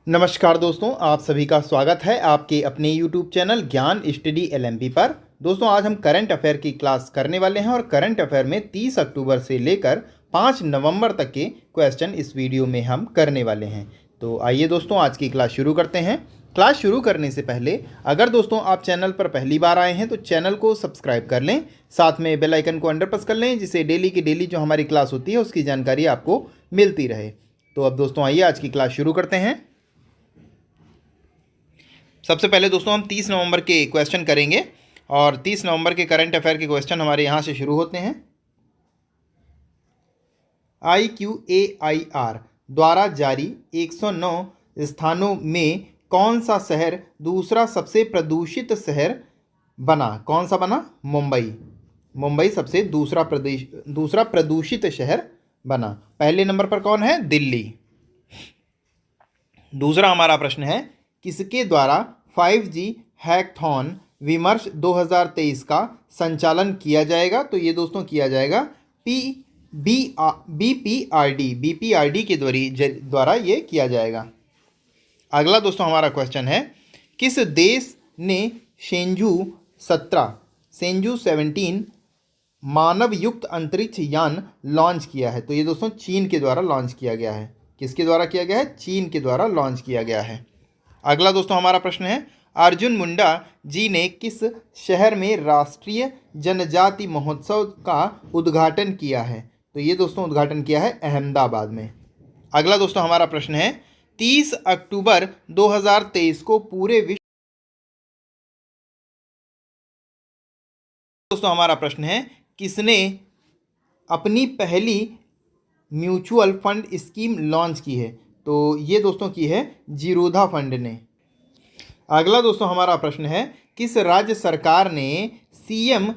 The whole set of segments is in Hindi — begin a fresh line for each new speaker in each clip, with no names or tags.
नमस्कार दोस्तों, आप सभी का स्वागत है आपके अपने YouTube चैनल ज्ञान स्टडी LMP पर। दोस्तों, आज हम करंट अफेयर की क्लास करने वाले हैं और करंट अफेयर में 30 अक्टूबर से लेकर 5 नवंबर तक के क्वेश्चन इस वीडियो में हम करने वाले हैं। तो आइए दोस्तों, आज की क्लास शुरू करते हैं। क्लास शुरू करने से पहले अगर दोस्तों आप चैनल पर पहली बार आए हैं तो चैनल को सब्सक्राइब कर लें, साथ में बेल आइकन को अंडर प्रेस कर लें, जिससे डेली की डेली जो हमारी क्लास होती है उसकी जानकारी आपको मिलती रहे। तो अब दोस्तों आइए आज की क्लास शुरू करते हैं। सबसे पहले दोस्तों हम 30 नवंबर के क्वेश्चन करेंगे और 30 नवंबर के करंट अफेयर के क्वेश्चन हमारे यहाँ से शुरू होते हैं। IQAIR द्वारा जारी 109 स्थानों में कौन सा शहर दूसरा सबसे प्रदूषित शहर बना? कौन सा बना? मुंबई। मुंबई सबसे दूसरा प्रदूषित शहर बना। पहले नंबर पर कौन है? दिल्ली। दूसरा हमारा प्रश्न है, किसके द्वारा 5G हैकथॉन विमर्श 2023 का संचालन किया जाएगा? तो ये दोस्तों किया जाएगा BPRD के द्वारा ये किया जाएगा। अगला दोस्तों हमारा क्वेश्चन है, किस देश ने शेंजू 17 मानव युक्त अंतरिक्ष यान लॉन्च किया है? तो ये दोस्तों चीन के द्वारा लॉन्च किया गया है। किसके द्वारा किया गया है? चीन के द्वारा लॉन्च किया गया है। अगला दोस्तों हमारा प्रश्न है, अर्जुन मुंडा जी ने किस शहर में राष्ट्रीय जनजाति महोत्सव का उद्घाटन किया है? तो ये दोस्तों उद्घाटन किया है अहमदाबाद में। अगला दोस्तों हमारा प्रश्न है, 30 अक्टूबर 2023 को पूरे विश्व दोस्तों हमारा प्रश्न है, किसने अपनी पहली म्यूचुअल फंड स्कीम लॉन्च की है? तो ये दोस्तों की है जीरोधा फंड ने। अगला दोस्तों हमारा प्रश्न है, किस राज्य सरकार ने CM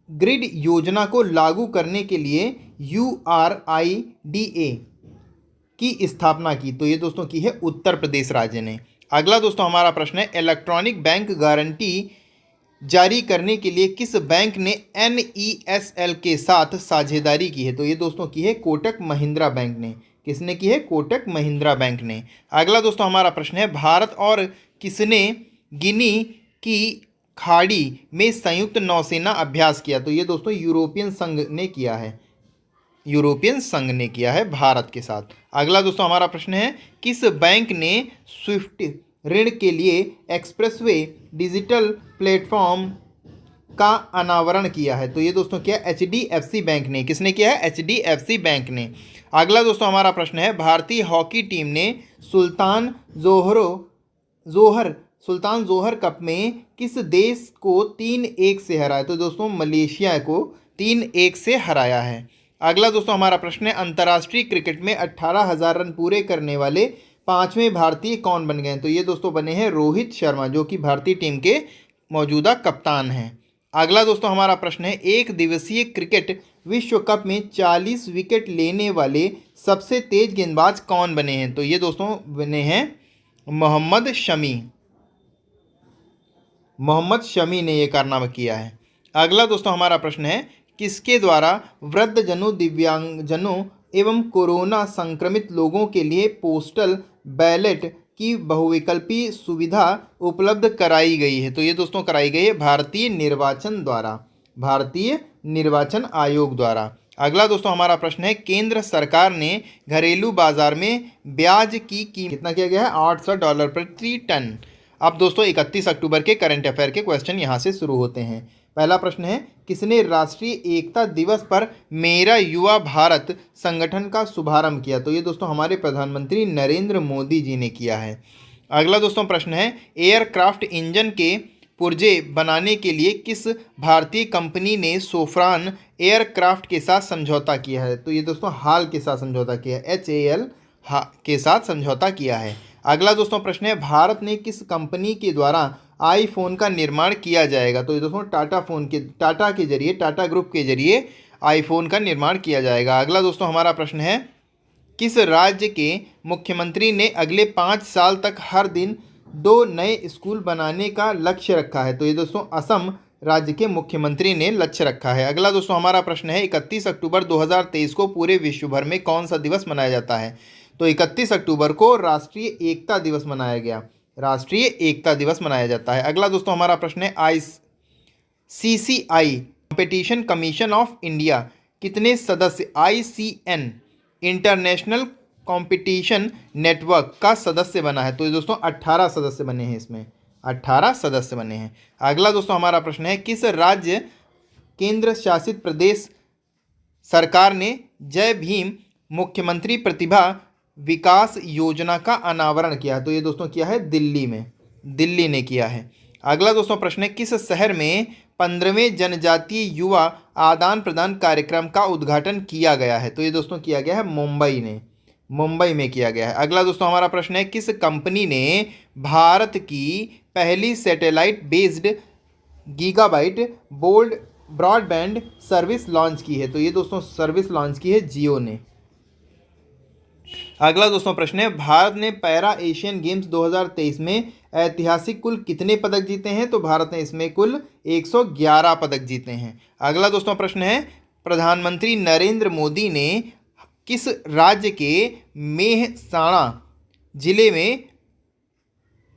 ग्रिड योजना को लागू करने के लिए URIDA की स्थापना की? तो ये दोस्तों की है उत्तर प्रदेश राज्य ने। अगला दोस्तों हमारा प्रश्न है, इलेक्ट्रॉनिक बैंक गारंटी जारी करने के लिए किस बैंक ने NESL के साथ साझेदारी की है? तो ये दोस्तों की है कोटक महिंद्रा बैंक ने। किसने की है? कोटक महिंद्रा बैंक ने। अगला दोस्तों हमारा प्रश्न है, भारत और किसने गिनी की खाड़ी में संयुक्त नौसेना अभ्यास किया? तो ये दोस्तों यूरोपियन संघ ने किया है। यूरोपियन संघ ने किया है भारत के साथ। अगला दोस्तों हमारा प्रश्न है, किस बैंक ने स्विफ्ट ऋण के लिए एक्सप्रेसवे डिजिटल प्लेटफॉर्म का अनावरण किया है? तो ये दोस्तों क्या? HDFC बैंक ने। किसने किया है? HDFC बैंक ने। अगला दोस्तों हमारा प्रश्न है, भारतीय हॉकी टीम ने सुल्तान जोहर कप में किस देश को 3-1 से हराया? तो दोस्तों मलेशिया को 3-1 से हराया है। अगला दोस्तों हमारा प्रश्न है, अंतर्राष्ट्रीय क्रिकेट में 18,000 रन पूरे करने वाले 5वें भारतीय कौन बन गए हैं? तो ये दोस्तों बने हैं रोहित शर्मा, जो कि भारतीय टीम के मौजूदा कप्तान हैं। अगला दोस्तों हमारा प्रश्न है, एक दिवसीय क्रिकेट विश्व कप में 40 विकेट लेने वाले सबसे तेज गेंदबाज कौन बने हैं? तो ये दोस्तों बने हैं मोहम्मद शमी ने ये कारनामा किया है। अगला दोस्तों हमारा प्रश्न है, किसके द्वारा वृद्धजनों, दिव्यांगजनों एवं कोरोना संक्रमित लोगों के लिए पोस्टल बैलेट की बहुविकल्पी सुविधा उपलब्ध कराई गई है? तो ये दोस्तों कराई गई है भारतीय निर्वाचन आयोग द्वारा। अगला दोस्तों हमारा प्रश्न है, केंद्र सरकार ने घरेलू बाजार में ब्याज की कीमत कितना किया गया है? $800 प्रति टन। अब दोस्तों 31 अक्टूबर के करंट अफेयर के क्वेश्चन यहाँ से शुरू होते हैं। पहला प्रश्न है, किसने राष्ट्रीय एकता दिवस पर मेरा युवा भारत संगठन का शुभारंभ किया? तो ये दोस्तों हमारे प्रधानमंत्री नरेंद्र मोदी जी ने किया है। अगला दोस्तों प्रश्न है, एयरक्राफ्ट इंजन के पुर्जे बनाने के लिए किस भारतीय कंपनी ने सोफ्रान एयरक्राफ्ट के साथ समझौता किया है? तो ये दोस्तों हाल के साथ समझौता किया है, HAL के साथ समझौता किया है। अगला दोस्तों प्रश्न है, भारत ने किस कंपनी के द्वारा आईफोन का निर्माण किया जाएगा? तो ये दोस्तों टाटा ग्रुप के जरिए आईफोन का निर्माण किया जाएगा। अगला दोस्तों हमारा प्रश्न है, किस राज्य के मुख्यमंत्री ने अगले 5 साल तक हर दिन 2 नए स्कूल बनाने का लक्ष्य रखा है? तो ये दोस्तों असम राज्य के मुख्यमंत्री ने लक्ष्य रखा है। अगला दोस्तों हमारा प्रश्न है, 31 अक्टूबर 2023 को पूरे विश्व भर में कौन सा दिवस मनाया जाता है? तो 31 अक्टूबर को राष्ट्रीय एकता दिवस मनाया गया। राष्ट्रीय एकता दिवस मनाया जाता है। अगला दोस्तों हमारा प्रश्न है ICCI competition commission of India कितने सदस्य, ICN इंटरनेशनल कंपटीशन नेटवर्क का सदस्य बना है? तो ये दोस्तों 18 सदस्य बने हैं, इसमें 18 सदस्य बने हैं। अगला दोस्तों हमारा प्रश्न है किस राज्य केंद्र शासित प्रदेश सरकार ने जय भीम मुख्यमंत्री प्रतिभा विकास योजना का अनावरण किया? तो ये दोस्तों किया है दिल्ली में, दिल्ली ने किया है। अगला दोस्तों प्रश्न है किस शहर में 15वें जनजातीय युवा आदान प्रदान कार्यक्रम का उद्घाटन किया गया है? तो ये दोस्तों किया गया है मुंबई ने, मुंबई में किया गया है। अगला दोस्तों हमारा प्रश्न है किस कंपनी ने भारत की पहली satellite based gigabyte bold broadband service launch की है? तो ये दोस्तों सर्विस लॉन्च की है जियो ने। अगला दोस्तों प्रश्न है भारत ने पैरा एशियन गेम्स 2023 में ऐतिहासिक कुल कितने पदक जीते हैं? तो भारत ने इसमें कुल 111 पदक जीते हैं। अगला दोस्तों प्रश्न है प्रधानमंत्री नरेंद्र मोदी ने किस राज्य के मेहसाणा जिले में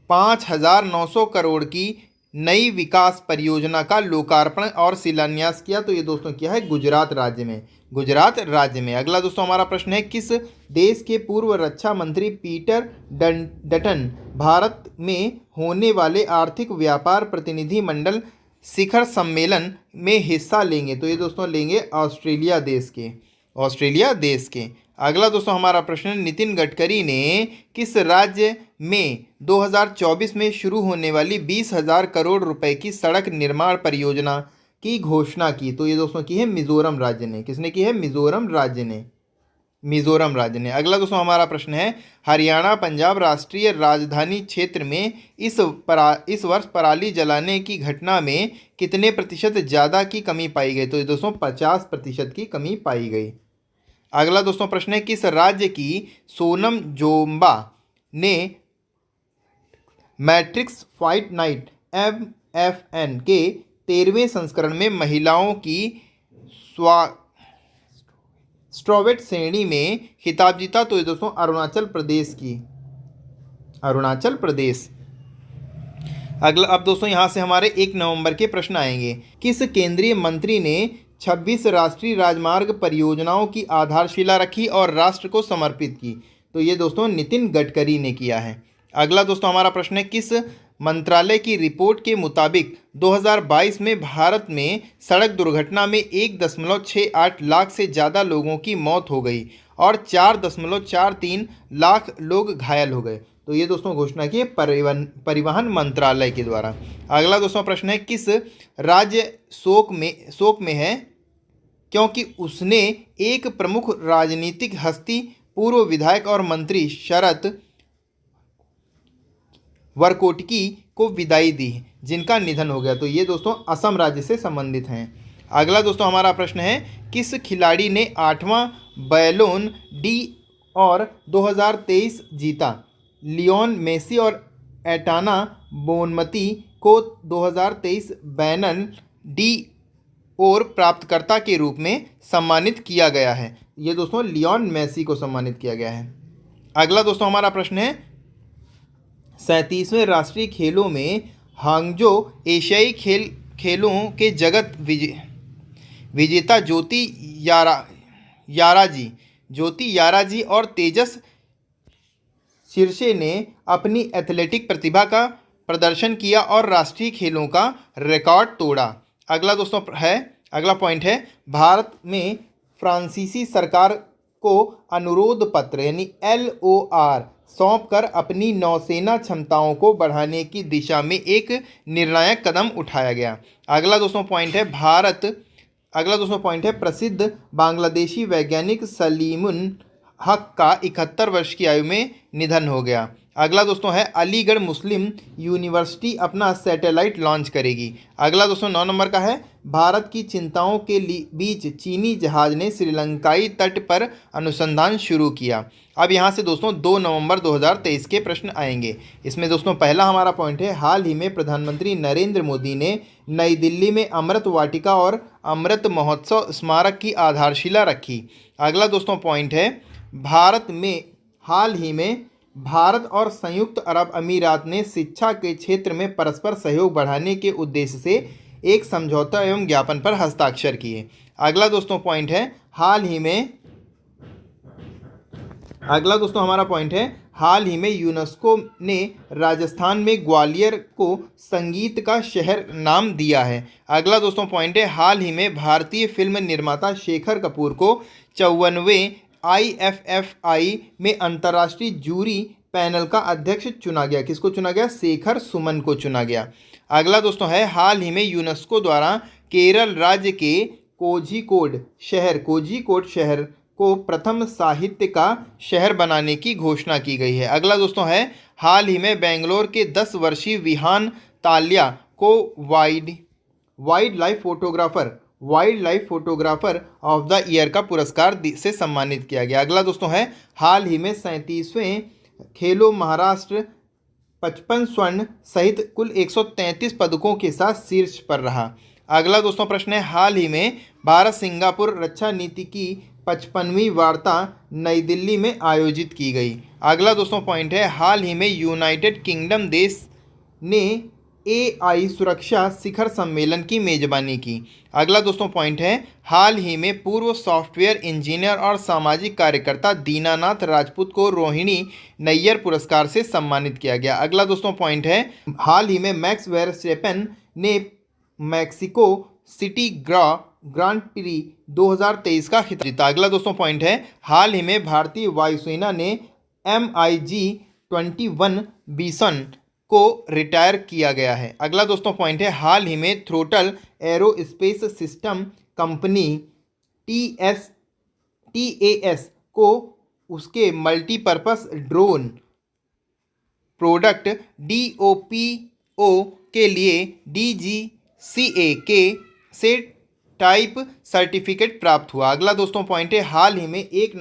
5,900 करोड़ की नई विकास परियोजना का लोकार्पण और शिलान्यास किया? तो ये दोस्तों किया है गुजरात राज्य में, गुजरात राज्य में। अगला दोस्तों हमारा प्रश्न है किस देश के पूर्व रक्षा मंत्री पीटर डटन भारत में होने वाले आर्थिक व्यापार प्रतिनिधि मंडल शिखर सम्मेलन में हिस्सा लेंगे? तो ये दोस्तों लेंगे ऑस्ट्रेलिया देश के, ऑस्ट्रेलिया देश के। अगला दोस्तों हमारा प्रश्न नितिन गडकरी ने किस राज्य में 2024 में शुरू होने वाली 20,000 करोड़ रुपए की सड़क निर्माण परियोजना की घोषणा की? तो ये दोस्तों की है मिजोरम राज्य ने। किसने की है? मिजोरम राज्य ने, मिजोरम राज्य ने। अगला दोस्तों हमारा प्रश्न है हरियाणा पंजाब राष्ट्रीय राजधानी क्षेत्र में इस वर्ष पराली जलाने की घटना में कितने प्रतिशत ज़्यादा की कमी पाई गई? तो ये दोस्तों 50% की कमी पाई गई। अगला दोस्तों प्रश्न है किस राज्य की सोनम जोंबा ने मैट्रिक्स फाइट नाइट MFN के 13वें संस्करण में महिलाओं की स्ट्रोवेट श्रेणी में खिताब जीता? तो ये दोस्तों अरुणाचल प्रदेश की, अरुणाचल प्रदेश। अगला अब दोस्तों यहाँ से हमारे 1 नवंबर के प्रश्न आएंगे। किस केंद्रीय मंत्री ने 26 राष्ट्रीय राजमार्ग परियोजनाओं की आधारशिला रखी और राष्ट्र को समर्पित की? तो ये दोस्तों नितिन गडकरी ने किया है। अगला दोस्तों हमारा प्रश्न है किस मंत्रालय की रिपोर्ट के मुताबिक 2022 में भारत में सड़क दुर्घटना में 1.68 लाख से ज़्यादा लोगों की मौत हो गई और 4.43 लाख लोग घायल हो गए? तो ये दोस्तों घोषणा की परिवहन मंत्रालय के द्वारा। अगला दोस्तों प्रश्न है किस राज्य शोक में है क्योंकि उसने एक प्रमुख राजनीतिक हस्ती पूर्व विधायक और मंत्री शरद वरकोटकी को विदाई दी जिनका निधन हो गया? तो ये दोस्तों असम राज्य से संबंधित हैं। अगला दोस्तों हमारा प्रश्न है किस खिलाड़ी ने 8वां बैलोन डी और 2023 जीता? लियोन मेसी और एटाना बोनमती को 2023 बैलन डी और प्राप्तकर्ता के रूप में सम्मानित किया गया है। ये दोस्तों लियोन मेसी को सम्मानित किया गया है। अगला दोस्तों हमारा प्रश्न है 37वें राष्ट्रीय खेलों में हांगजो एशियाई खेलों के जगत विजेता ज्योति याराजी और तेजस शीर्षे ने अपनी एथलेटिक प्रतिभा का प्रदर्शन किया और राष्ट्रीय खेलों का रिकॉर्ड तोड़ा। अगला पॉइंट है भारत में फ्रांसीसी सरकार को अनुरोध पत्र यानी LOR सौंपकर अपनी नौसेना क्षमताओं को बढ़ाने की दिशा में एक निर्णायक कदम उठाया गया। अगला दोस्तों पॉइंट है प्रसिद्ध बांग्लादेशी वैज्ञानिक सलीमुन हक का 71 वर्ष की आयु में निधन हो गया। अगला दोस्तों है अलीगढ़ मुस्लिम यूनिवर्सिटी अपना सैटेलाइट लॉन्च करेगी। अगला दोस्तों 9 नंबर का है भारत की चिंताओं के बीच चीनी जहाज ने श्रीलंकाई तट पर अनुसंधान शुरू किया। अब यहाँ से दोस्तों 2 नवंबर 2023 के प्रश्न आएंगे। इसमें दोस्तों पहला हमारा पॉइंट है हाल ही में प्रधानमंत्री नरेंद्र मोदी ने नई दिल्ली में अमृत वाटिका और अमृत महोत्सव स्मारक की आधारशिला रखी। अगला दोस्तों पॉइंट है भारत में हाल ही में भारत और संयुक्त अरब अमीरात ने शिक्षा के क्षेत्र में परस्पर सहयोग बढ़ाने के उद्देश्य से एक समझौता एवं ज्ञापन पर हस्ताक्षर किए। अगला दोस्तों पॉइंट है हाल ही में यूनेस्को ने राजस्थान में ग्वालियर को संगीत का शहर नाम दिया है। अगला दोस्तों पॉइंट है हाल ही में भारतीय फिल्म निर्माता शेखर कपूर को 54वें IFFI में अंतर्राष्ट्रीय जूरी पैनल का अध्यक्ष चुना गया। किसको चुना गया? शेखर सुमन को चुना गया। अगला दोस्तों है हाल ही में यूनेस्को द्वारा केरल राज्य के कोझिकोड शहर को प्रथम साहित्य का शहर बनाने की घोषणा की गई है। अगला दोस्तों है हाल ही में बेंगलोर के 10 वर्षीय विहान ताल्या को wild life photographer of the year का पुरस्कार से सम्मानित किया गया। अगला दोस्तों है हाल ही में 37वें खेलो महाराष्ट्र 55 स्वर्ण सहित कुल 133 पदकों के साथ शीर्ष पर रहा। अगला दोस्तों प्रश्न है हाल ही में भारत सिंगापुर रक्षा नीति की 55वीं वार्ता नई दिल्ली में आयोजित की गई। अगला दोस्तों पॉइंट है हाल ही में यूनाइटेड किंगडम देश ने AI सुरक्षा शिखर सम्मेलन की मेजबानी की। अगला दोस्तों पॉइंट है हाल ही में पूर्व सॉफ्टवेयर इंजीनियर और सामाजिक कार्यकर्ता दीनानाथ राजपूत को रोहिणी नैयर पुरस्कार से सम्मानित किया गया। अगला दोस्तों पॉइंट है हाल ही में मैक्स वेरस्टेपन ने मैक्सिको सिटी ग्रांड प्री 2023 का खिताब जीता। अगला दोस्तों पॉइंट है हाल ही में भारतीय वायुसेना ने MiG-21 बिसन को रिटायर किया गया है। अगला दोस्तों पॉइंट है हाल ही में throttle aerospace system company TAS को उसके मल्टीपर्पस ड्रोन प्रोडक्ट DOPO के लिए DGCA से टाइप सर्टिफिकेट प्राप्त हुआ। अगला दोस्तों पॉइंट है हाल ही में 1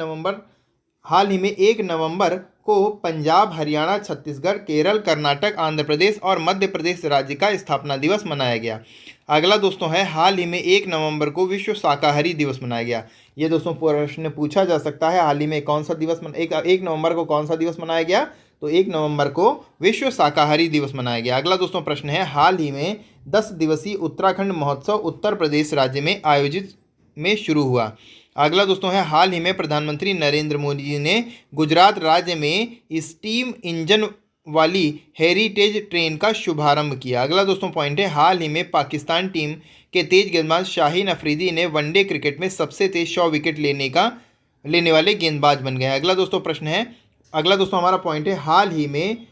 नवंबर को पंजाब, हरियाणा, छत्तीसगढ़, केरल, कर्नाटक, आंध्र प्रदेश और मध्य प्रदेश राज्य का स्थापना दिवस मनाया गया। अगला दोस्तों है हाल ही में 1 नवंबर को विश्व शाकाहारी दिवस मनाया गया। ये दोस्तों प्रश्न पूछा जा सकता है हाल ही में कौन सा दिवस 1 नवंबर को कौन सा दिवस मनाया गया? तो 1 नवंबर को विश्व शाकाहारी दिवस मनाया गया। अगला दोस्तों प्रश्न है हाल ही में 10 दिवसीय उत्तराखंड महोत्सव उत्तर प्रदेश राज्य में आयोजित में शुरू हुआ। अगला दोस्तों है हाल ही में प्रधानमंत्री नरेंद्र मोदी जी ने गुजरात राज्य में स्टीम इंजन वाली हेरिटेज ट्रेन का शुभारंभ किया। अगला दोस्तों पॉइंट है हाल ही में पाकिस्तान टीम के तेज गेंदबाज शाहीन अफरीदी ने वनडे क्रिकेट में सबसे तेज 100 विकेट लेने वाले गेंदबाज बन गए। अगला दोस्तों प्रश्न है अगला दोस्तों हमारा पॉइंट है हाल ही में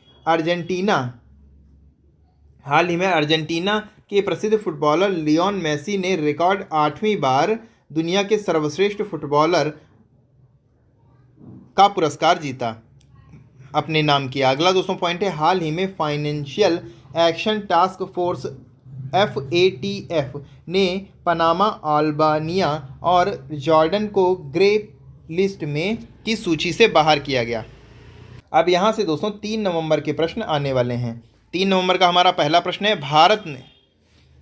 अर्जेंटीना के प्रसिद्ध फुटबॉलर लियोन मेसी ने रिकॉर्ड 8वीं बार दुनिया के सर्वश्रेष्ठ फुटबॉलर का पुरस्कार जीता अपने नाम किया। अगला दोस्तों पॉइंट है हाल ही में financial action task force FATF ने पनामा, अल्बानिया और जॉर्डन को ग्रे लिस्ट में की सूची से बाहर किया गया। अब यहाँ से दोस्तों 3 नवंबर के प्रश्न आने वाले हैं। 3 नवंबर का हमारा पहला प्रश्न है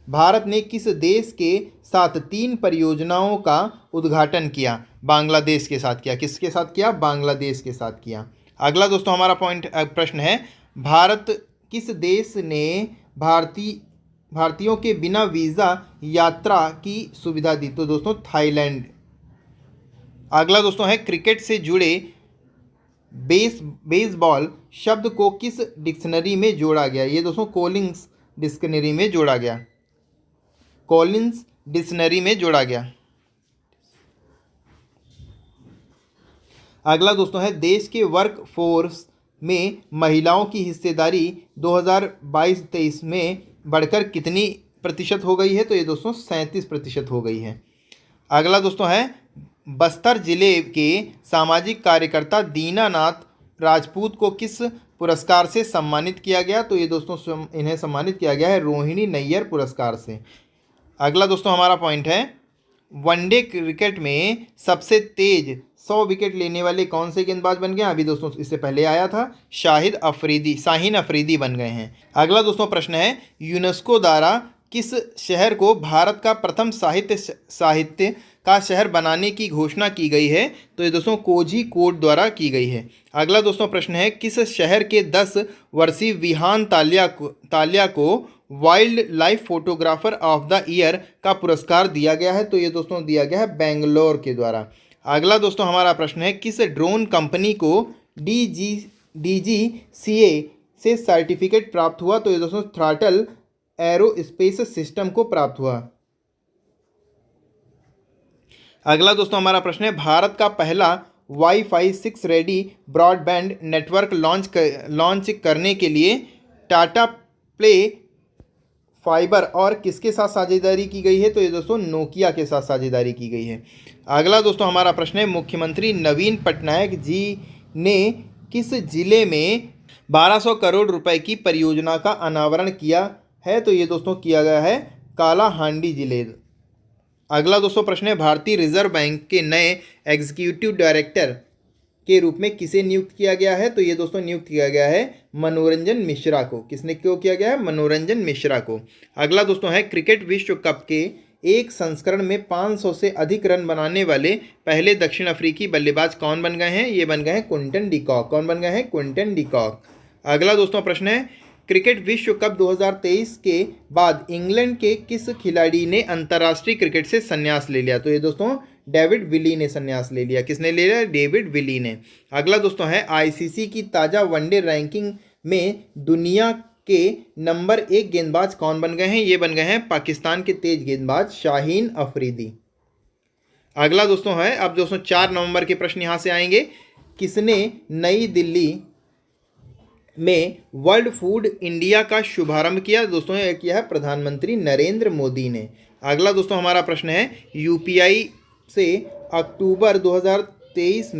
भारत ने किस देश के साथ 3 परियोजनाओं का उद्घाटन किया? बांग्लादेश के साथ किया। किसके साथ किया? बांग्लादेश के साथ किया। अगला दोस्तों हमारा प्रश्न है किस देश ने भारतीयों के बिना वीज़ा यात्रा की सुविधा दी? तो दोस्तों थाईलैंड। अगला दोस्तों है क्रिकेट से जुड़े बेसबॉल शब्द को किस डिक्शनरी में जोड़ा गया? ये दोस्तों कॉलिंस डिक्शनरी में जोड़ा गया। अगला दोस्तों है देश के वर्क फोर्स में महिलाओं की हिस्सेदारी 2022-23 में बढ़कर कितनी प्रतिशत हो गई है? तो ये दोस्तों 37% हो गई है। अगला दोस्तों है बस्तर जिले के सामाजिक कार्यकर्ता दीनानाथ राजपूत को किस पुरस्कार से सम्मानित किया गया? तो ये दोस्तों इन्हें सम्मानित किया गया है रोहिणी नैयर पुरस्कार से। अगला दोस्तों हमारा पॉइंट है वनडे क्रिकेट में सबसे तेज 100 विकेट लेने वाले कौन से गेंदबाज बन गए? अभी दोस्तों इससे पहले आया था शाहिन अफरीदी बन गए हैं। अगला दोस्तों प्रश्न है यूनेस्को द्वारा किस शहर को भारत का प्रथम साहित्य का शहर बनाने की घोषणा की गई है? तो ये दोस्तों कोझीकोड द्वारा की गई है। अगला दोस्तों प्रश्न है, किस शहर के 10 वर्षीय विहान ताल्या को wild life photographer of the year का पुरस्कार दिया गया है? तो ये दोस्तों दिया गया है बेंगलोर के द्वारा। अगला दोस्तों हमारा प्रश्न है, किस ड्रोन कंपनी को DGCA से सर्टिफिकेट प्राप्त हुआ? तो ये दोस्तों थ्रॉटल एरोस्पेस सिस्टम को प्राप्त हुआ। अगला दोस्तों हमारा प्रश्न है, भारत का पहला wifi 6 ready broadband network launch करने के लिए टाटा प्ले फाइबर और किसके साथ साझेदारी की गई है? तो ये दोस्तों नोकिया के साथ साझेदारी की गई है। अगला दोस्तों हमारा प्रश्न है, मुख्यमंत्री नवीन पटनायक जी ने किस जिले में 1200 करोड़ रुपए की परियोजना का अनावरण किया है? तो ये दोस्तों किया गया है कालाहांडी जिले। अगला दोस्तों प्रश्न है, भारतीय रिजर्व बैंक के नए एग्जीक्यूटिव डायरेक्टर के रूप में किसे नियुक्त किया गया है? तो ये दोस्तों नियुक्त किया गया है मनोरंजन मिश्रा को। किसने क्यों किया गया है? मनोरंजन मिश्रा को। अगला दोस्तों है, क्रिकेट विश्व कप के एक संस्करण में 500 से अधिक रन बनाने वाले पहले दक्षिण अफ्रीकी बल्लेबाज कौन बन गए हैं? ये बन गए हैं क्विंटन डिकॉक। कौन बन गए हैं? Quinton de Kock. अगला दोस्तों प्रश्न है, क्रिकेट विश्व कप 2023 के बाद इंग्लैंड के किस खिलाड़ी ने अंतर्राष्ट्रीय क्रिकेट से संन्यास ले लिया? तो ये दोस्तों डेविड विली ने संन्यास ले लिया। किसने ले लिया? डेविड विली ने। अगला दोस्तों है, आईसीसी की ताज़ा वनडे रैंकिंग में दुनिया के नंबर 1 गेंदबाज कौन बन गए हैं? ये बन गए हैं पाकिस्तान के तेज गेंदबाज शाहीन अफरीदी। अगला दोस्तों है, अब दोस्तों 4 नवंबर के प्रश्न यहाँ से आएंगे। किसने नई दिल्ली में वर्ल्ड फूड इंडिया का शुभारंभ किया? दोस्तों यह किया है प्रधानमंत्री नरेंद्र मोदी ने। अगला दोस्तों हमारा प्रश्न है, यूपीआई से अक्टूबर 2023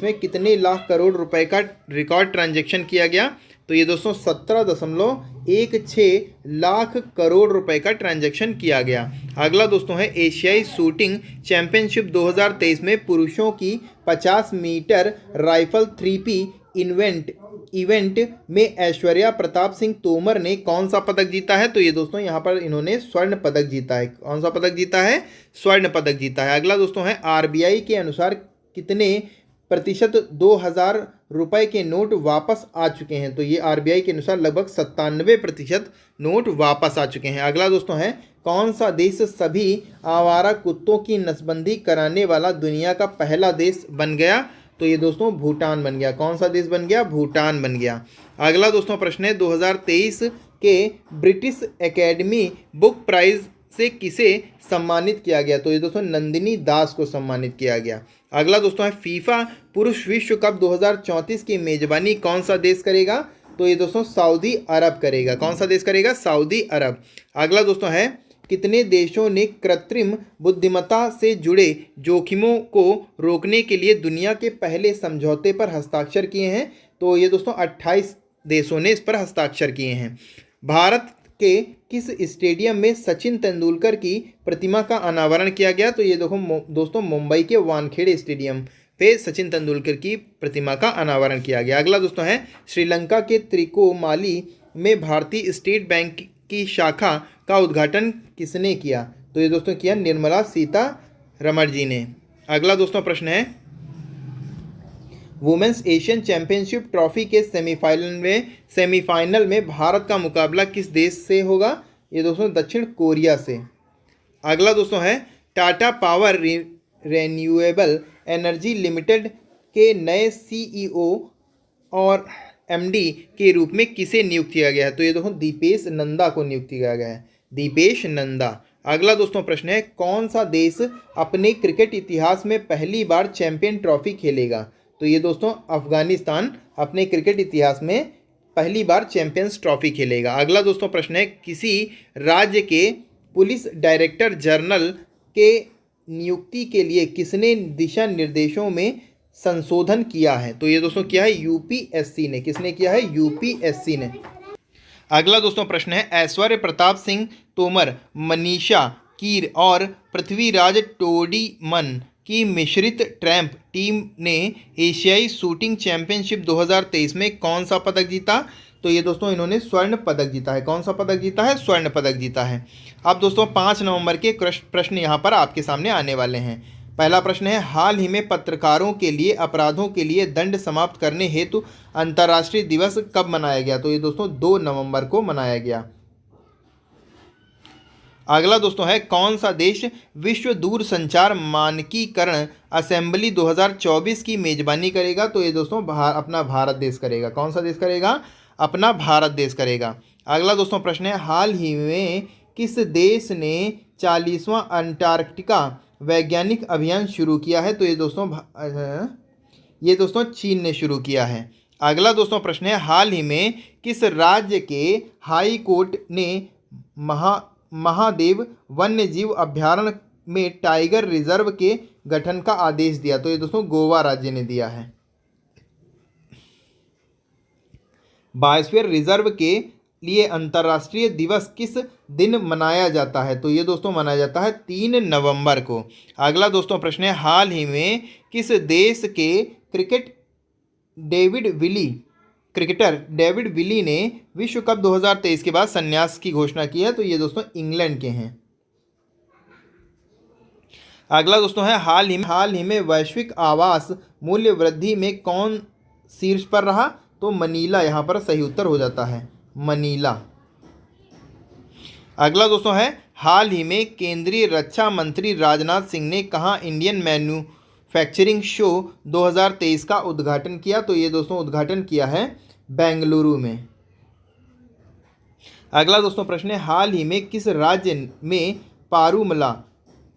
में कितने लाख करोड़ रुपए का रिकॉर्ड ट्रांजैक्शन किया गया? तो ये दोस्तों 17.16 लाख करोड़ रुपए का ट्रांजैक्शन किया गया। अगला दोस्तों है, एशियाई शूटिंग चैंपियनशिप 2023 में पुरुषों की 50 मीटर राइफल 3P इवेंट में ऐश्वर्या प्रताप सिंह तोमर ने कौन सा पदक जीता है? तो ये दोस्तों यहाँ पर इन्होंने स्वर्ण पदक जीता है। कौन सा पदक जीता है? स्वर्ण पदक जीता है। अगला दोस्तों है, आरबीआई के अनुसार कितने प्रतिशत 2000 रुपए के नोट वापस आ चुके हैं? तो ये आरबीआई के अनुसार लगभग 97% नोट वापस आ चुके हैं। अगला दोस्तों है, कौन सा देश सभी आवारा कुत्तों की नसबंदी कराने वाला दुनिया का पहला देश बन गया? तो ये दोस्तों भूटान बन गया। कौन सा देश बन गया? भूटान बन गया। अगला दोस्तों प्रश्न है, 2023 के ब्रिटिश एकेडमी बुक प्राइज से किसे सम्मानित किया गया? तो ये दोस्तों नंदिनी दास को सम्मानित किया गया। अगला दोस्तों है, फीफा पुरुष विश्व कप 2034 की मेजबानी कौन सा देश करेगा? तो ये दोस्तों सऊदी अरब करेगा। कौन सा देश करेगा? सऊदी अरब। अगला दोस्तों है, कितने देशों ने कृत्रिम बुद्धिमत्ता से जुड़े जोखिमों को रोकने के लिए दुनिया के पहले समझौते पर हस्ताक्षर किए हैं? तो ये दोस्तों 28 देशों ने इस पर हस्ताक्षर किए हैं। भारत के किस स्टेडियम में सचिन तेंदुलकर की प्रतिमा का अनावरण किया गया? तो ये देखो दोस्तों मुंबई के वानखेड़े स्टेडियम पे सचिन तेंदुलकर की प्रतिमा का अनावरण किया गया। अगला दोस्तों है, श्रीलंका के त्रिकोमाली में भारतीय स्टेट बैंक की शाखा का उद्घाटन किसने किया? तो ये दोस्तों किया निर्मला सीतारमण जी ने। अगला दोस्तों प्रश्न है, वुमेन्स एशियन चैंपियनशिप ट्रॉफी के सेमीफाइनल में भारत का मुकाबला किस देश से होगा? ये दोस्तों दक्षिण कोरिया से। अगला दोस्तों है, Tata power renewable energy limited के नए सीईओ और एमडी के रूप में किसे नियुक्त किया गया है? तो ये देखो दीपेश नंदा को नियुक्त किया गया है। दीपेश नंदा। अगला दोस्तों प्रश्न है, कौन सा देश अपने क्रिकेट इतिहास में पहली बार चैंपियन ट्रॉफी खेलेगा? तो ये दोस्तों अफगानिस्तान अपने क्रिकेट इतिहास में पहली बार चैंपियंस ट्रॉफी खेलेगा। अगला दोस्तों प्रश्न है, किसी राज्य के पुलिस डायरेक्टर जनरल के नियुक्ति के लिए किसने दिशा निर्देशों में संशोधन किया है? तो ये दोस्तों क्या है? यूपीएससी ने। किसने किया है? यूपीएससी ने। अगला दोस्तों प्रश्न है, ऐश्वर्य प्रताप सिंह तोमर, मनीषा कीर और पृथ्वीराज टोडीमन की मिश्रित ट्रैम्प टीम ने एशियाई शूटिंग चैंपियनशिप 2023 में कौन सा पदक जीता? तो ये दोस्तों इन्होंने स्वर्ण पदक जीता है। कौन सा पदक जीता है? स्वर्ण पदक जीता है। अब दोस्तों 5 नवंबर के प्रश्न यहाँ पर आपके सामने आने वाले हैं। पहला प्रश्न है, हाल ही में पत्रकारों के लिए अपराधों के लिए दंड समाप्त करने हेतु अंतर्राष्ट्रीय दिवस कब मनाया गया? तो ये दोस्तों 2 नवंबर को मनाया गया। अगला दोस्तों है, कौन सा देश विश्व दूरसंचार मानकीकरण असेंबली 2024 की मेजबानी करेगा? तो ये दोस्तों अपना भारत देश करेगा। कौन सा देश करेगा? अपना भारत देश करेगा। अगला दोस्तों प्रश्न है, हाल ही में किस देश ने 40वां अंटार्कटिका वैज्ञानिक अभियान शुरू किया है? तो ये दोस्तों चीन ने शुरू किया है। अगला दोस्तों प्रश्न है, हाल ही में किस राज्य के हाई कोर्ट ने महादेव वन्यजीव अभयारण्य में टाइगर रिजर्व के गठन का आदेश दिया? तो ये दोस्तों गोवा राज्य ने दिया है। बायोस्फीयर रिजर्व के लिए अंतर्राष्ट्रीय दिवस किस दिन मनाया जाता है? तो ये दोस्तों मनाया जाता है 3 नवंबर को। अगला दोस्तों प्रश्न है, हाल ही में किस देश के क्रिकेटर डेविड विली ने विश्व कप 2023 के बाद संन्यास की घोषणा की है? तो ये दोस्तों इंग्लैंड के हैं। अगला दोस्तों है, हाल ही में वैश्विक आवास मूल्य वृद्धि में कौन शीर्ष पर रहा? तो मनीला यहाँ पर सही उत्तर हो जाता है, मनीला। अगला दोस्तों है, हाल ही में केंद्रीय रक्षा मंत्री राजनाथ सिंह ने कहाँ इंडियन मैन्युफैक्चरिंग शो 2023 का उद्घाटन किया? तो ये दोस्तों उद्घाटन किया है बेंगलुरु में। अगला दोस्तों प्रश्न है, हाल ही में किस राज्य में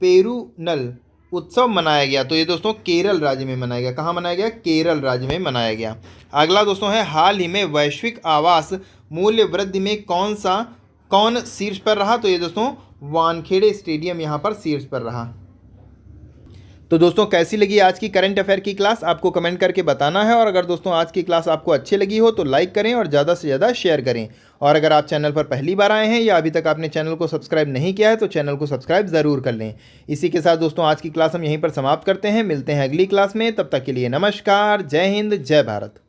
पेरूनल उत्सव मनाया गया? तो ये दोस्तों केरल राज्य में मनाया गया। कहाँ मनाया गया? केरल राज्य में मनाया गया। अगला दोस्तों है, हाल ही में वैश्विक आवास मूल्य वृद्धि में कौन शीर्ष पर रहा? तो ये दोस्तों वानखेड़े स्टेडियम यहाँ पर शीर्ष पर रहा। तो दोस्तों कैसी लगी आज की करंट अफेयर की क्लास, आपको कमेंट करके बताना है। और अगर दोस्तों आज की क्लास आपको अच्छी लगी हो तो लाइक करें और ज़्यादा से ज़्यादा शेयर करें। और अगर आप चैनल पर पहली बार आए हैं या अभी तक आपने चैनल को सब्सक्राइब नहीं किया है तो चैनल को सब्सक्राइब ज़रूर कर लें। इसी के साथ दोस्तों आज की क्लास हम यहीं पर समाप्त करते हैं। मिलते हैं अगली क्लास में, तब तक के लिए नमस्कार, जय हिंद, जय भारत।